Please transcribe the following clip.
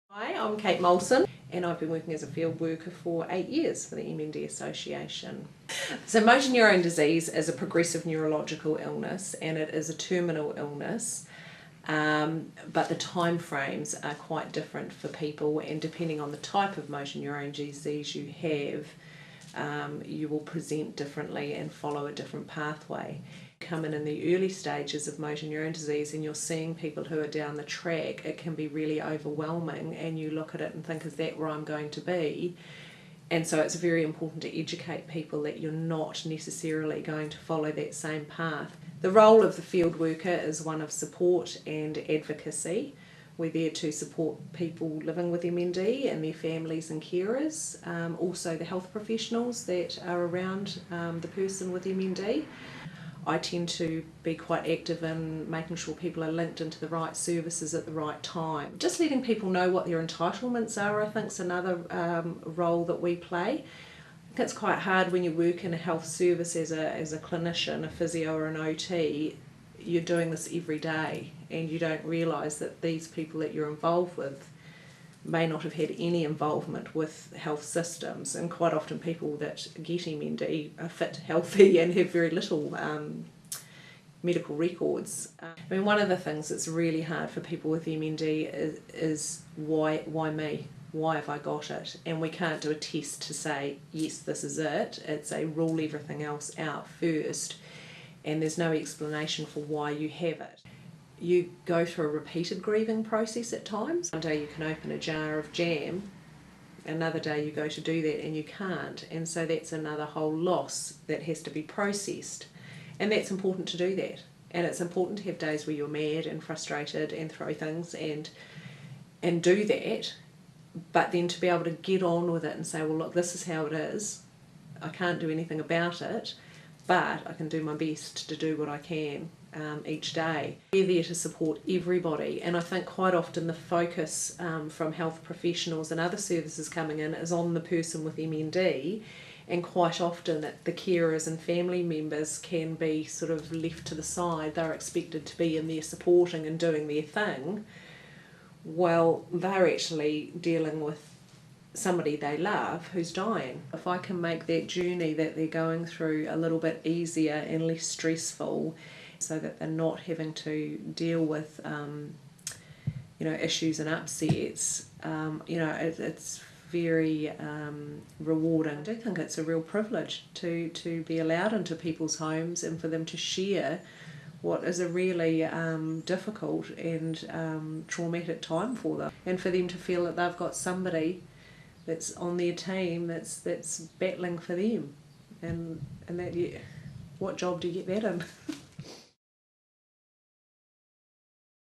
Hi, I'm Kate Moulson and I've been working as a field worker for 8 years for the MND Association. So motor neurone disease is a progressive neurological illness and it is a terminal illness, but the time frames are quite different for people, and depending on the type of motor neurone disease you have, you will present differently and follow a different pathway. Come in the early stages of motor neurone disease and you're seeing people who are down the track, it can be really overwhelming and you look at it and think, is that where I'm going to be? And so it's very important to educate people that you're not necessarily going to follow that same path. The role of the field worker is one of support and advocacy. We're there to support people living with MND and their families and carers, also the health professionals that are around the person with MND. I tend to be quite active in making sure people are linked into the right services at the right time. Just letting people know what their entitlements are, I think, is another role that we play. I think it's quite hard when you work in a health service as a clinician, a physio or an OT. You're doing this every day and you don't realise that these people that you're involved with may not have had any involvement with health systems, and quite often people that get MND are fit, healthy and have very little medical records. I mean, one of the things that's really hard for people with MND is why me? Why have I got it? And we can't do a test to say, yes, this is it. It's a rule everything else out first, and there's no explanation for why you have it. You go through a repeated grieving process at times. One day you can open a jar of jam, another day you go to do that and you can't, and so that's another whole loss that has to be processed, and that's important to do that. And it's important to have days where you're mad and frustrated and throw things and do that, but then to be able to get on with it and say, well, look, this is how it is, I can't do anything about it, but I can do my best to do what I can each day. We're there to support everybody, and I think quite often the focus from health professionals and other services coming in is on the person with MND, and quite often the carers and family members can be sort of left to the side. They're expected to be in there supporting and doing their thing. Well, they're actually dealing with somebody they love who's dying. If I can make that journey that they're going through a little bit easier and less stressful, so that they're not having to deal with issues and upsets, it's very rewarding. I do think it's a real privilege to be allowed into people's homes and for them to share what is a really difficult and traumatic time for them, and for them to feel that they've got somebody that's on their team that's battling for them, and that, yeah, what job do you get that in?